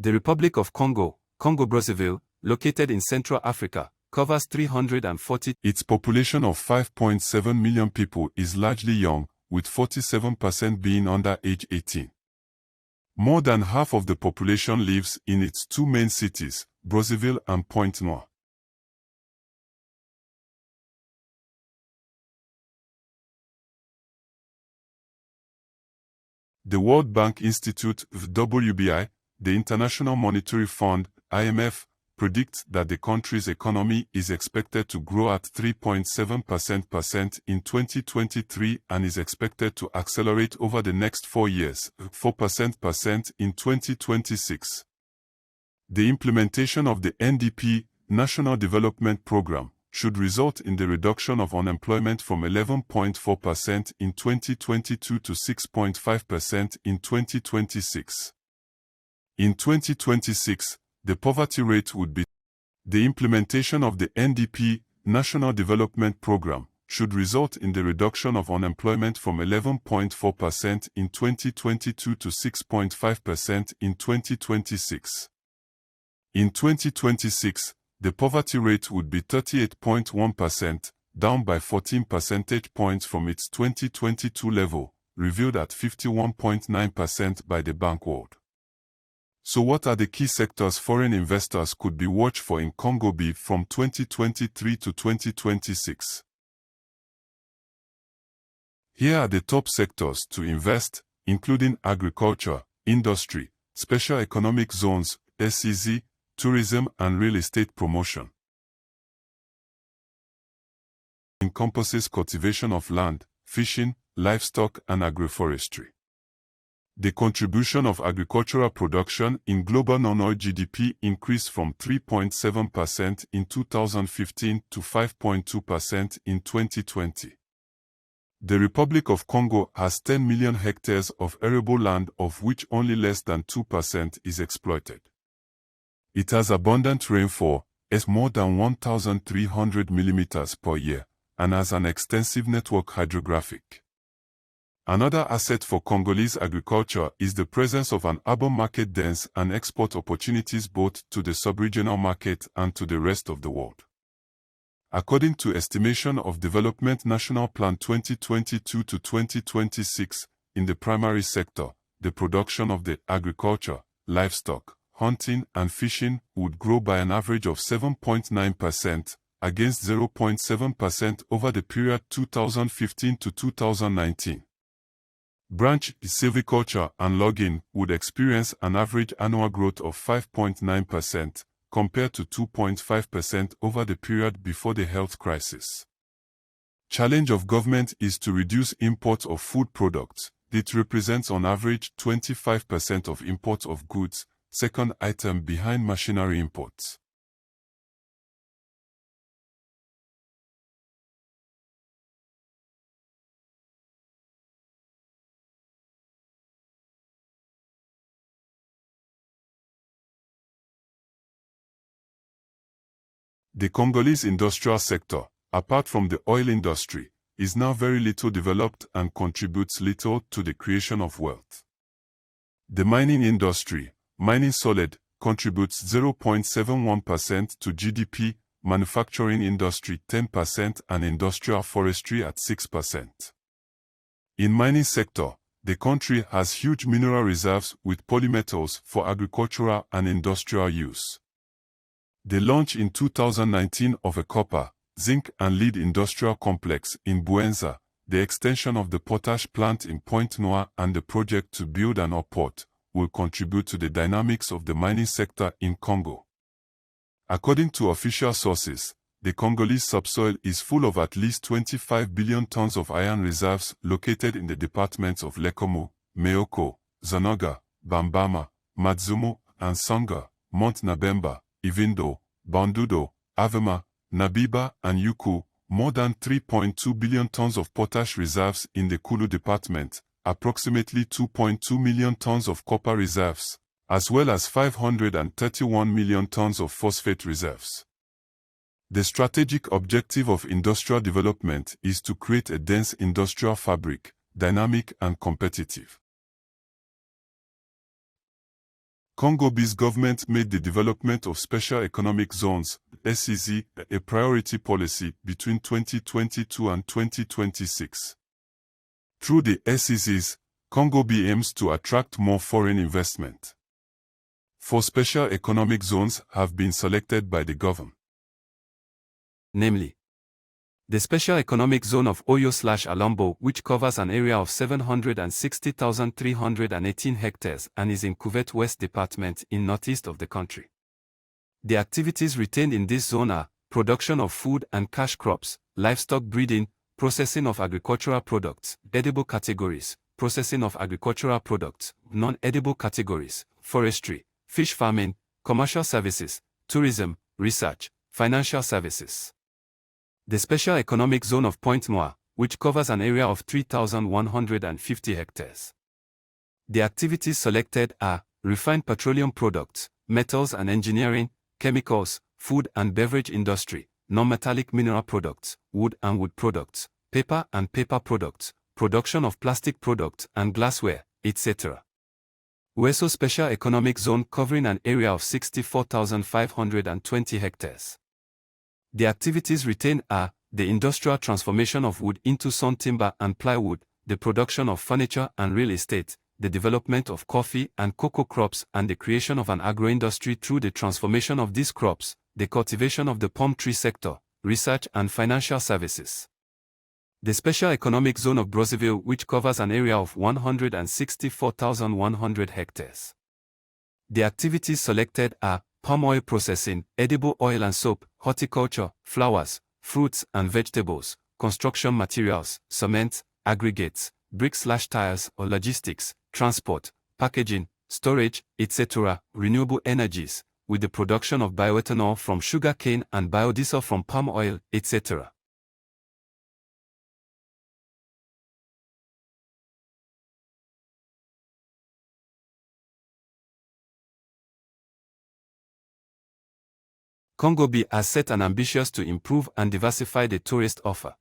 The Republic of Congo, Congo-Brazzaville, located in Central Africa, covers 340. Its population of 5.7 million people is largely young, with 47% being under age 18. More than half of the population lives in its two main cities, Brazzaville and Pointe-Noire. The World Bank Institute, WBI, the International Monetary Fund, IMF, predicts that the country's economy is expected to grow at 3.7% in 2023 and is expected to accelerate over the next 4 years, 4% in 2026. The implementation of the NDP, National Development Program, should result in the reduction of unemployment from 11.4% in 2022 to 6.5% in 2026. In 2026, the poverty rate would be. The implementation of the NDP, National Development Program, should result in the reduction of unemployment from 11.4% in 2022 to 6.5% in 2026. In 2026, the poverty rate would be 38.1%, down by 14 percentage points from its 2022 level, revealed at 51.9% by the Bank World. So what are the key sectors foreign investors could be watched for in Congo B from 2023 to 2026? Here are the top sectors to invest, including agriculture, industry, special economic zones, SEZ, tourism and real estate promotion. Encompasses cultivation of land, fishing, livestock and agroforestry. The contribution of agricultural production in global non-oil GDP increased from 3.7% in 2015 to 5.2% in 2020. The Republic of Congo has 10 million hectares of arable land, of which only less than 2% is exploited. It has abundant rainfall, as more than 1,300 mm per year, and has an extensive network hydrographic. Another asset for Congolese agriculture is the presence of an urban market dense and export opportunities both to the sub-regional market and to the rest of the world. According to estimation of Development National Plan 2022 to 2026, in the primary sector, the production of the agriculture, livestock, hunting and fishing would grow by an average of 7.9% against 0.7% over the period 2015 to 2019. Branch silviculture and logging would experience an average annual growth of 5.9% compared to 2.5% over the period before the health crisis. Challenge of government is to reduce imports of food products. It represents on average 25% of imports of goods, second item behind machinery imports. The Congolese industrial sector, apart from the oil industry, is now very little developed and contributes little to the creation of wealth. The mining industry, mining solid, contributes 0.71% to GDP, manufacturing industry 10% and industrial forestry at 6%. In mining sector, the country has huge mineral reserves with polymetals for agricultural and industrial use. The launch in 2019 of a copper, zinc and lead industrial complex in Buenza, the extension of the potash plant in Pointe-Noire and the project to build an ore port will contribute to the dynamics of the mining sector in Congo. According to official sources, the Congolese subsoil is full of at least 25 billion tons of iron reserves located in the departments of Lekomo, Meoko, Zonoga, Bambama, Matzumo, and Songa, Mont Nabemba, Ivindo, Bandudo, Avema, Nabiba and Yuku, more than 3.2 billion tons of potash reserves in the Kulu department, approximately 2.2 million tons of copper reserves, as well as 531 million tons of phosphate reserves. The strategic objective of industrial development is to create a dense industrial fabric, dynamic and competitive. Congo B's government made the development of special economic zones, SEZ, a priority policy between 2022 and 2026. Through the SEZs, Congo B aims to attract more foreign investment. 4 special economic zones have been selected by the government. Namely, the Special Economic Zone of Oyo/Alombo, which covers an area of 760,318 hectares and is in Cuvette West Department in northeast of the country. The activities retained in this zone are production of food and cash crops, livestock breeding, processing of agricultural products, edible categories, processing of agricultural products, non-edible categories, forestry, fish farming, commercial services, tourism, research, financial services. The Special Economic Zone of Pointe-Noire, which covers an area of 3,150 hectares. The activities selected are refined petroleum products, metals and engineering, chemicals, food and beverage industry, non-metallic mineral products, wood and wood products, paper and paper products, production of plastic products and glassware, etc. Weso Special Economic Zone covering an area of 64,520 hectares. The activities retained are the industrial transformation of wood into sawn timber and plywood, the production of furniture and real estate, the development of coffee and cocoa crops and the creation of an agro-industry through the transformation of these crops, the cultivation of the palm tree sector, research and financial services. The Special Economic Zone of Brazzaville, which covers an area of 164,100 hectares. The activities selected are palm oil processing, edible oil and soap, horticulture, flowers, fruits and vegetables, construction materials, cement, aggregates, bricks/tires or logistics, transport, packaging, storage, etc., renewable energies, with the production of bioethanol from sugar cane and biodiesel from palm oil, etc. Congo B has set an ambitious to improve and diversify the tourist offer.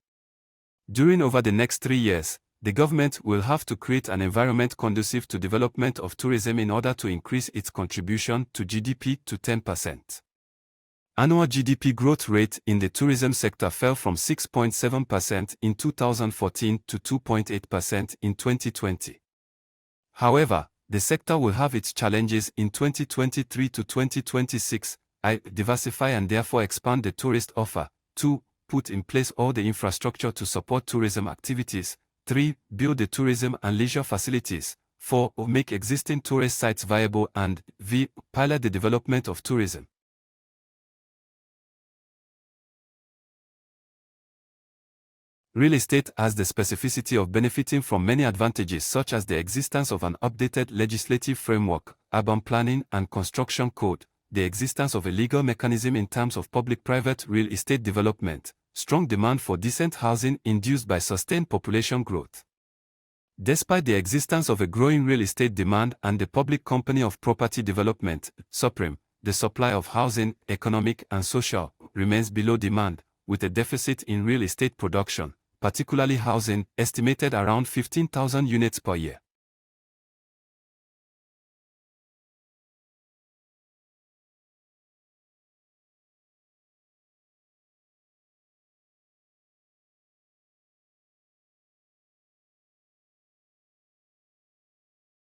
During over the next 3 years, the government will have to create an environment conducive to development of tourism in order to increase its contribution to GDP to 10%. Annual GDP growth rate in the tourism sector fell from 6.7% in 2014 to 2.8% in 2020. However, the sector will have its challenges in 2023 to 2026. Diversify and therefore expand the tourist offer. 2. Put in place all the infrastructure to support tourism activities. 3. Build the tourism and leisure facilities. 4. Make existing tourist sites viable and pilot the development of tourism. Real estate has the specificity of benefiting from many advantages such as the existence of an updated legislative framework, urban planning and construction code, the existence of a legal mechanism in terms of public-private real estate development, strong demand for decent housing induced by sustained population growth. Despite the existence of a growing real estate demand and the Public Company of Property Development, SUPREM, the supply of housing, economic and social, remains below demand, with a deficit in real estate production, particularly housing, estimated around 15,000 units per year.